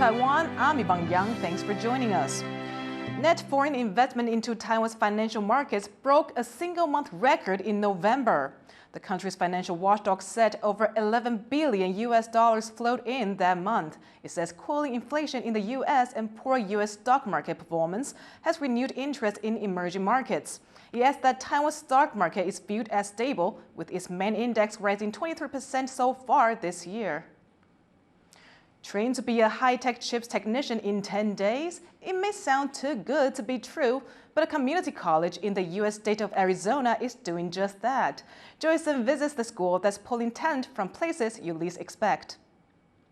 Taiwan, I'm Yvonne. Thanks for joining us. Net foreign investment into Taiwan's financial markets broke a single-month record in November. The country's financial watchdog said over $11 billion flowed in that month. It says cooling inflation in the U.S. and poor U.S. stock market performance has renewed interest in emerging markets. It adds that Taiwan's stock market is viewed as stable, with its main index rising 23% so far this year. Trained to be a high-tech chips technician in 10 days? It may sound too good to be true, but a community college in the U.S. state of Arizona is doing just that. Joyson visits the school that's pulling talent from places you least expect.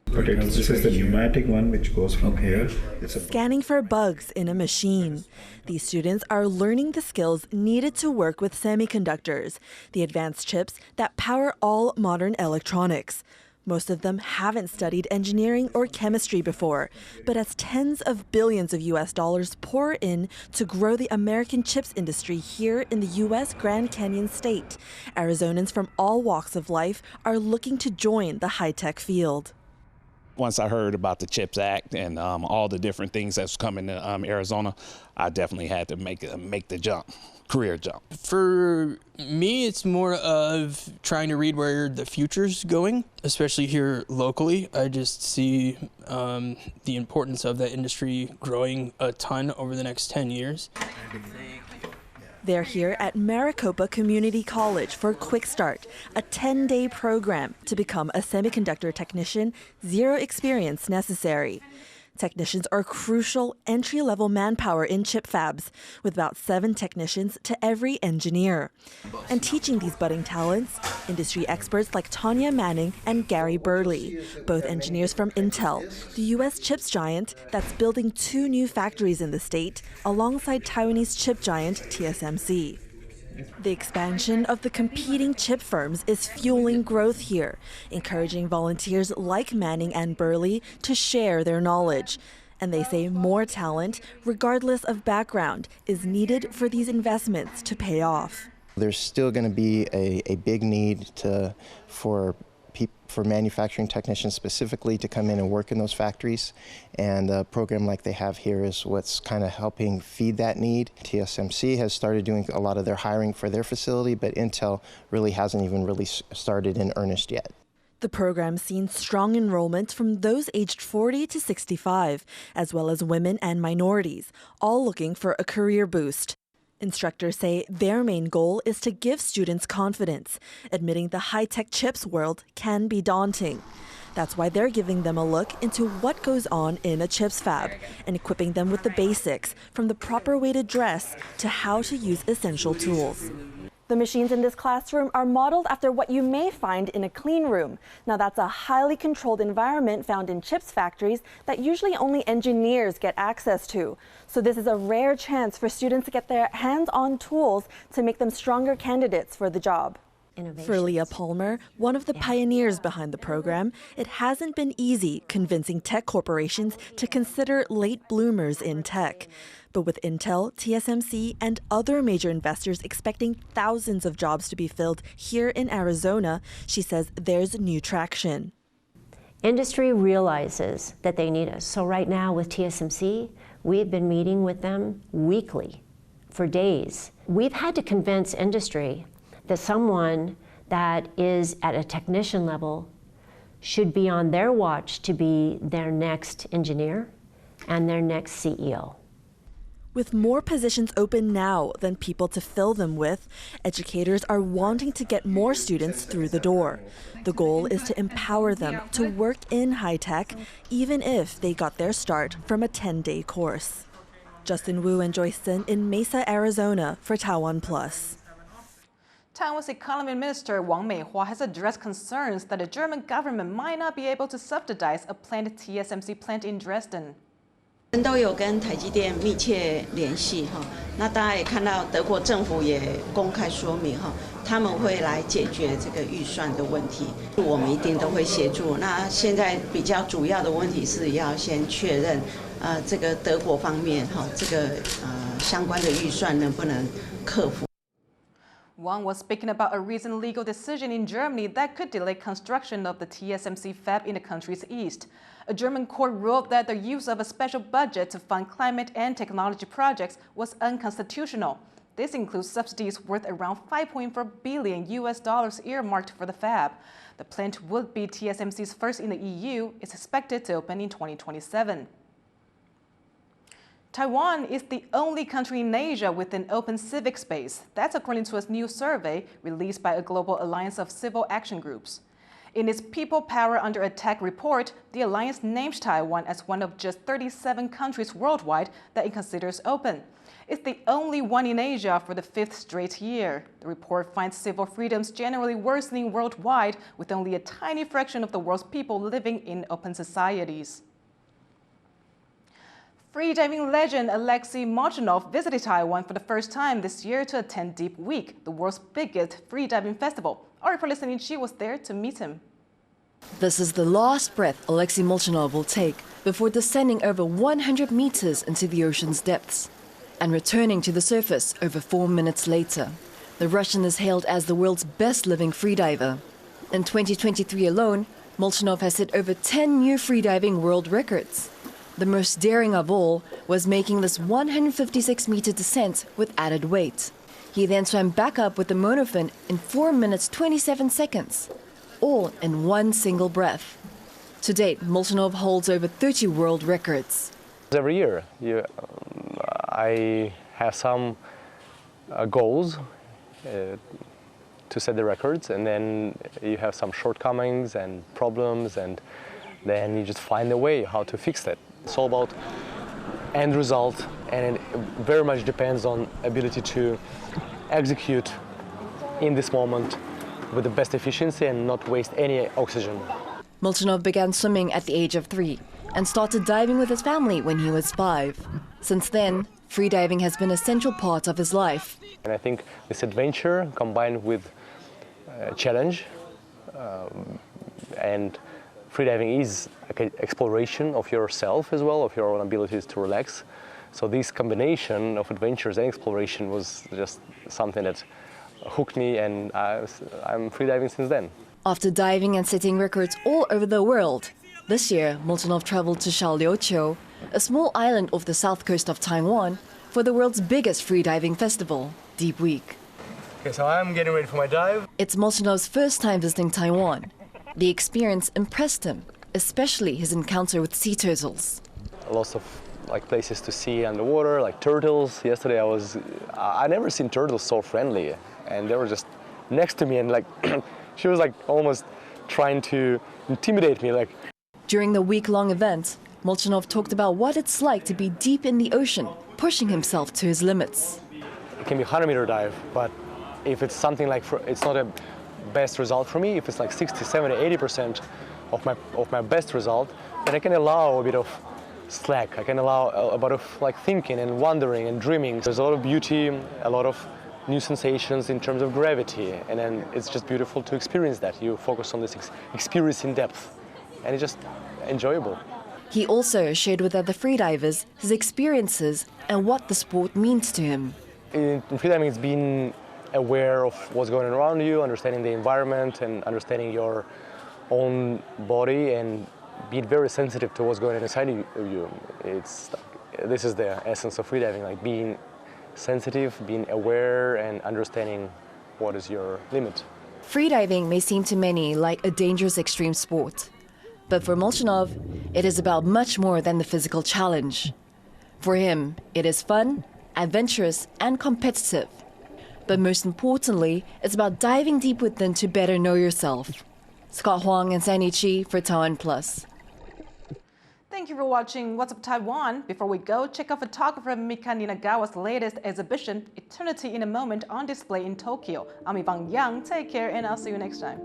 This is the pneumatic one which goes from here. Scanning for bugs in a machine. These students are learning the skills needed to work with semiconductors, the advanced chips that power all modern electronics. Most of them haven't studied engineering or chemistry before, but as tens of billions of US dollars pour in to grow the American chips industry here in the US Grand Canyon state, Arizonans from all walks of life are looking to join the high-tech field. Once I heard about the CHIPS Act and all the different things that's coming to Arizona, I definitely had to make the jump, career jump. For me, it's more of trying to read where the future's going, especially here locally. I just see the importance of that industry growing a ton over the next 10 years. They're here at Maricopa Community College for Quick Start, a 10-day program to become a semiconductor technician, zero experience necessary. Technicians are crucial entry-level manpower in chip fabs, with about 7 technicians to every engineer. And teaching these budding talents, industry experts like Tanya Manning and Gary Burley, both engineers from Intel, the U.S. chips giant that's building 2 new factories in the state alongside Taiwanese chip giant TSMC. The expansion of the competing chip firms is fueling growth here, encouraging volunteers like Manning and Burley to share their knowledge. And they say more talent, regardless of background, is needed for these investments to pay off. There's still going to be a big need for manufacturing technicians specifically to come in and work in those factories, and a program like they have here is what's kind of helping feed that need. TSMC has started doing a lot of their hiring for their facility, but Intel really hasn't even really started in earnest yet. The program's seen strong enrollment from those aged 40 to 65, as well as women and minorities, all looking for a career boost. Instructors say their main goal is to give students confidence, admitting the high-tech chips world can be daunting. That's why they're giving them a look into what goes on in a chips fab and equipping them with the basics, from the proper way to dress to how to use essential tools. The machines in this classroom are modeled after what you may find in a clean room. Now, that's a highly controlled environment found in chips factories that usually only engineers get access to. So this is a rare chance for students to get their hands on tools to make them stronger candidates for the job. For Leah Palmer, one of the pioneers behind the program, it hasn't been easy convincing tech corporations to consider late bloomers in tech. But with Intel, TSMC, and other major investors expecting thousands of jobs to be filled here in Arizona, she says there's new traction. Industry realizes that they need us. So right now with TSMC, we've been meeting with them weekly for days. We've had to convince industry that someone that is at a technician level should be on their watch to be their next engineer and their next CEO. With more positions open now than people to fill them with, educators are wanting to get more students through the door. The goal is to empower them to work in high-tech, even if they got their start from a 10-day course. Justin Wu and Joyson in Mesa, Arizona for TaiwanPlus. Taiwan's Economy Minister Wang Meihua has addressed concerns that the German government might not be able to subsidize a planned TSMC plant in Dresden. 都有跟台积电密切联系哈，那大家也看到德国政府也公开说明哈，他们会来解决这个预算的问题，我们一定都会协助。那现在比较主要的问题是要先确认，这个德国方面哈，这个相关的预算能不能克服。One was speaking about a recent legal decision in Germany that could delay construction of the TSMC fab in the country's east. A German court ruled that the use of a special budget to fund climate and technology projects was unconstitutional. This includes subsidies worth around $5.4 billion earmarked for the fab. The plant would be TSMC's first in the EU. It's expected to open in 2027. Taiwan is the only country in Asia with an open civic space. That's according to a new survey released by a global alliance of civil action groups. In its People Power Under Attack report, the alliance named Taiwan as one of just 37 countries worldwide that it considers open. It's the only one in Asia for the 5th straight year. The report finds civil freedoms generally worsening worldwide, with only a tiny fraction of the world's people living in open societies. Freediving legend Alexey Molchanov visited Taiwan for the first time this year to attend Deep Week, the world's biggest freediving festival. Our reporter Chi was there to meet him. This is the last breath Alexey Molchanov will take before descending over 100 meters into the ocean's depths and returning to the surface over 4 minutes later. The Russian is hailed as the world's best living freediver. In 2023 alone, Molchanov has set over 10 new freediving world records. The most daring of all was making this 156-meter descent with added weight. He then swam back up with the monofin in 4 minutes 27 seconds, all in one single breath. To date, Molchanov holds over 30 world records. Every year, I have some goals to set the records, and then you have some shortcomings and problems, and then you just find a way how to fix that. It's all about end result, and it very much depends on ability to execute in this moment with the best efficiency and not waste any oxygen. Molchanov began swimming at the age of 3 and started diving with his family when he was 5. Since then, freediving has been a central part of his life. And I think this adventure combined with challenge and freediving is an exploration of yourself as well, of your own abilities to relax. So this combination of adventures and exploration was just something that hooked me, and I'm freediving since then. After diving and setting records all over the world, this year Molchanov traveled to Xiaoliuqiu, a small island off the south coast of Taiwan, for the world's biggest freediving festival, Deep Week. Okay, so I'm getting ready for my dive. It's Molchanov's first time visiting Taiwan. The experience impressed him, especially his encounter with sea turtles. Lots of places to see underwater, like turtles. Yesterday I never seen turtles so friendly, and they were just next to me, and she was almost trying to intimidate me. During the week-long event, Molchanov talked about what it's like to be deep in the ocean, pushing himself to his limits. It can be a 100-meter dive, but if it's something it's not a best result for me, if it's 60, 70, 80% of my best result, then I can allow a bit of slack. I can allow a bit of thinking and wondering and dreaming. There's a lot of beauty, a lot of new sensations in terms of gravity, and then it's just beautiful to experience that. You focus on this experience in depth, and it's just enjoyable. He also shared with other freedivers his experiences and what the sport means to him. In freediving, it's being aware of what's going on around you, understanding the environment and understanding your own body, and being very sensitive to what's going on inside of you. This is the essence of freediving, being sensitive, being aware, and understanding what is your limit. Freediving may seem to many like a dangerous extreme sport, but for Molchanov, it is about much more than the physical challenge. For him, it is fun, adventurous, and competitive. But most importantly, it's about diving deep within to better know yourself. Scott Huang and Chi for TaiwanPlus. Thank you for watching What's Up Taiwan. Before we go, check out photographer Mika Ninagawa's latest exhibition, Eternity in a Moment, on display in Tokyo. I'm Yvonne. Take care, and I'll see you next time.